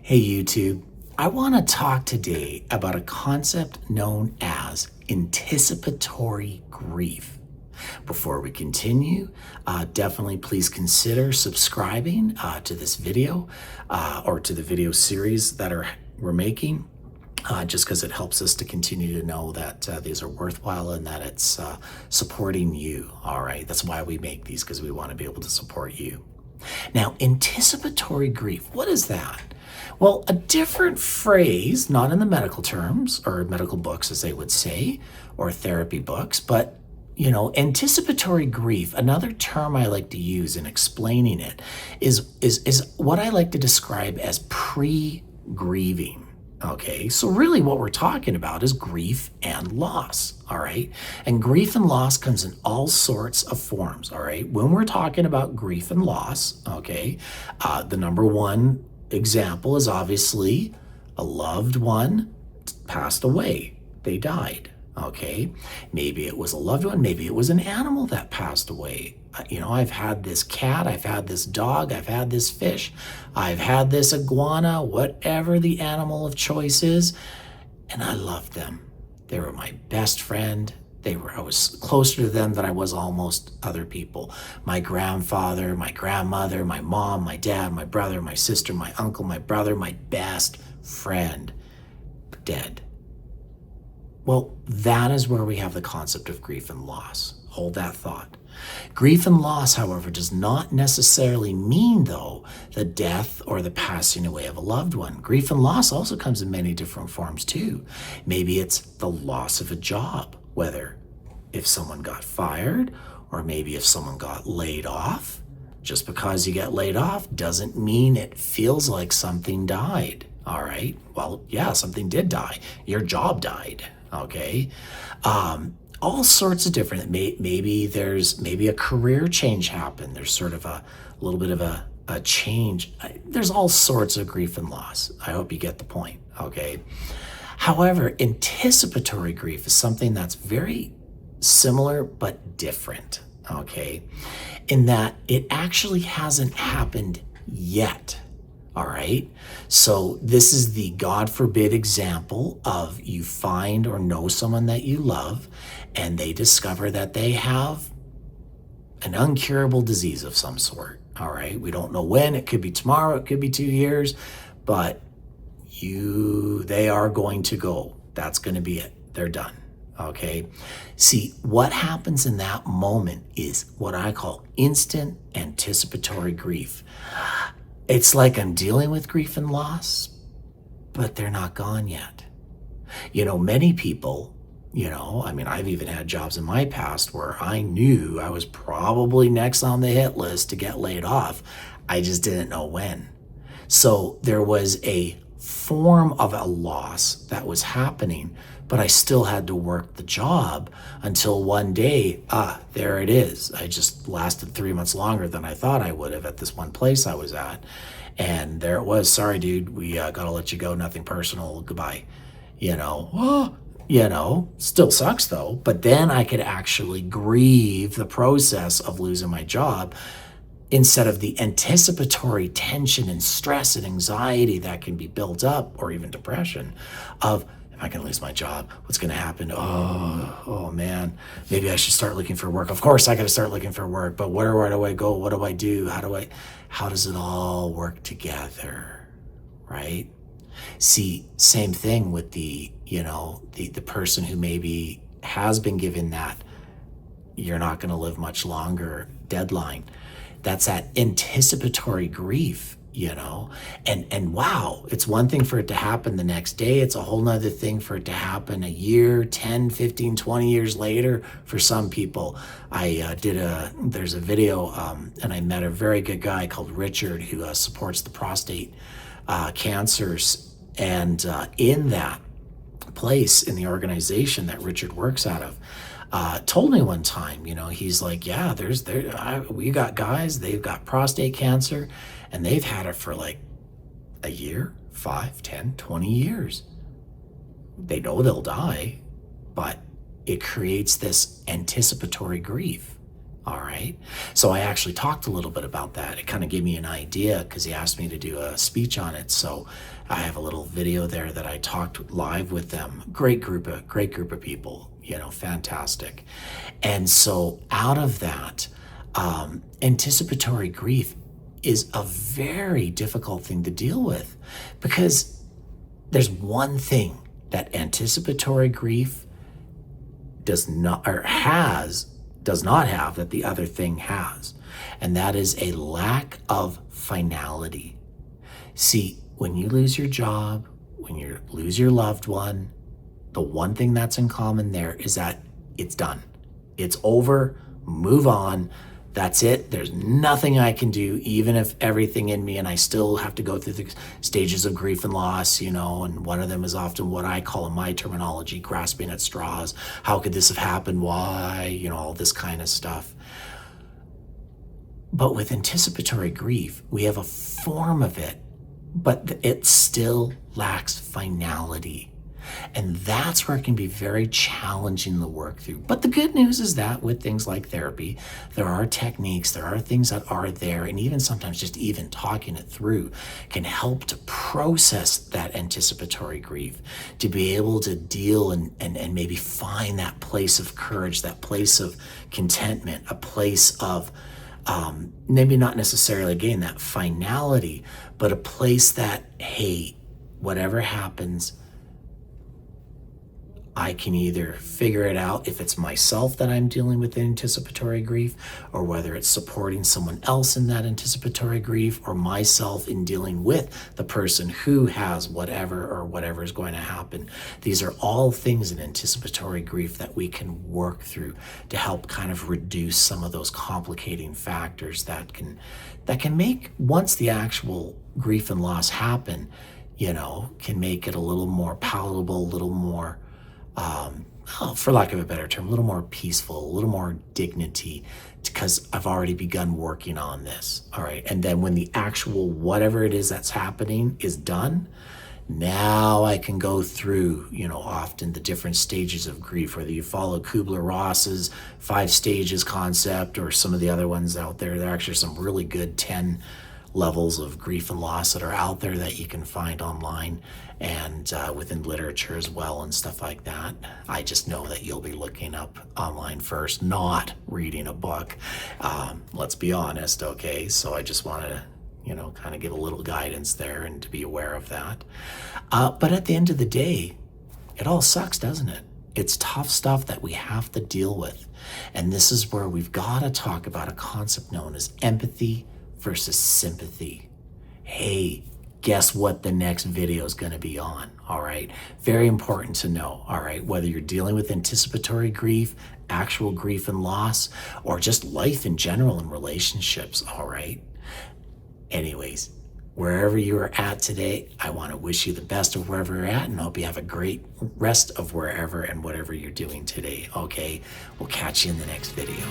Hey YouTube, I want to talk today about a concept known as anticipatory grief. Before we continue, definitely please consider subscribing to this video or to the video series that we're making. Just because it helps us to continue to know that these are worthwhile and that it's supporting you. All right, that's why we make these, because we want to be able to support you. Now, anticipatory grief, what is that? Well, a different phrase, not in the medical terms or medical books, as they would say, or therapy books, but anticipatory grief, another term I like to use in explaining it, is what I like to describe as pre-grieving. Okay, so really what we're talking about is grief and loss, all right? And grief and loss comes in all sorts of forms, all right? When we're talking about grief and loss, okay, the number one example is obviously a loved one passed away. They died, okay? Maybe it was a loved one, maybe it was an animal that passed away. I've had this cat, I've had this dog, I've had this fish, I've had this iguana, whatever the animal of choice is, and I loved them. They were my best friend. I was closer to them than I was almost other people. My grandfather, my grandmother, my mom, my dad, my brother, my sister, my uncle, my brother, my best friend, dead. Well, that is where we have the concept of grief and loss. Hold that thought. Grief and loss, however, does not necessarily mean, though, the death or the passing away of a loved one. Grief and loss also comes in many different forms, too. Maybe it's the loss of a job, whether if someone got fired or maybe if someone got laid off. Just because you get laid off doesn't mean it feels like something died, all right? Well, yeah, something did die. Your job died, okay? All sorts of different, maybe a career change happened. There's sort of a little bit of a change. There's all sorts of grief and loss. I hope you get the point, okay? However, anticipatory grief is something that's very similar but different, okay? In that it actually hasn't happened yet. All right. So this is the God forbid example of you find or know someone that you love and they discover that they have an incurable disease of some sort. All right. We don't know when. It could be tomorrow. It could be 2 years, but they are going to go. That's going to be it. They're done. Okay. See, what happens in that moment is what I call instant anticipatory grief. It's like I'm dealing with grief and loss, but they're not gone yet. Many people, I've even had jobs in my past where I knew I was probably next on the hit list to get laid off. I just didn't know when. So there was a form of a loss that was happening, but I still had to work the job until one day, there it is. I just lasted 3 months longer than I thought I would have at this one place I was at. And there it was. Sorry, dude, we gotta let you go. Nothing personal. Goodbye. Still sucks though. But then I could actually grieve the process of losing my job instead of the anticipatory tension and stress and anxiety that can be built up, or even depression of, am I going to lose my job? What's going to happen? Oh man, maybe I should start looking for work. Of course I got to start looking for work, but where do I go? What do I do? How does it all work together? Right? See, same thing with the person who maybe has been given that you're not going to live much longer deadline. That's that anticipatory grief, and wow, it's one thing for it to happen the next day. It's a whole nother thing for it to happen a year, 10, 15, 20 years later for some people. There's a video, and I met a very good guy called Richard who supports the prostate cancers. And in that place, in the organization that Richard works out of, told me one time, he's like, yeah, we got guys, they've got prostate cancer and they've had it for like a year, 5, 10, 20 years. They know they'll die, but it creates this anticipatory grief. All right. So I actually talked a little bit about that. It kind of gave me an idea because he asked me to do a speech on it. So I have a little video there that I talked live with them. Great group of people, fantastic. And so out of that, anticipatory grief is a very difficult thing to deal with, because there's one thing that anticipatory grief does not have that the other thing has, and that is a lack of finality. See, when you lose your job, when you lose your loved one, the one thing that's in common there is that it's done. It's over, move on. That's it. There's nothing I can do, even if everything in me, and I still have to go through the stages of grief and loss, and one of them is often what I call, in my terminology, grasping at straws. How could this have happened? Why? All this kind of stuff. But with anticipatory grief, we have a form of it, but it still lacks finality. And that's where it can be very challenging to work through. But the good news is that with things like therapy, there are techniques, there are things that are there, and even sometimes just even talking it through can help to process that anticipatory grief, to be able to deal and maybe find that place of courage, that place of contentment, a place of maybe not necessarily, again, that finality, but a place that, hey, whatever happens, I can either figure it out if it's myself that I'm dealing with anticipatory grief, or whether it's supporting someone else in that anticipatory grief, or myself in dealing with the person who has whatever is going to happen. These are all things in anticipatory grief that we can work through to help kind of reduce some of those complicating factors that can make, once the actual grief and loss happen, can make it a little more palatable, a little more for lack of a better term, a little more peaceful, a little more dignity, because I've already begun working on this. All right. And then when the actual whatever it is that's happening is done, now I can go through, often the different stages of grief, whether you follow Kubler-Ross's 5 stages concept or some of the other ones out there. There are actually some really good 10 levels of grief and loss that are out there that you can find online and within literature as well and stuff like that. I just know that you'll be looking up online first, not reading a book. Let's be honest, okay? So I just want to, kind of give a little guidance there and to be aware of that. But at the end of the day, it all sucks, doesn't it? It's tough stuff that we have to deal with. And this is where we've got to talk about a concept known as empathy versus sympathy. Hey, guess what the next video is going to be on? All right. Very important to know. All right. Whether you're dealing with anticipatory grief, actual grief and loss, or just life in general and relationships. All right. Anyways, wherever you are at today, I want to wish you the best of wherever you're at, and I hope you have a great rest of wherever and whatever you're doing today. Okay. We'll catch you in the next video.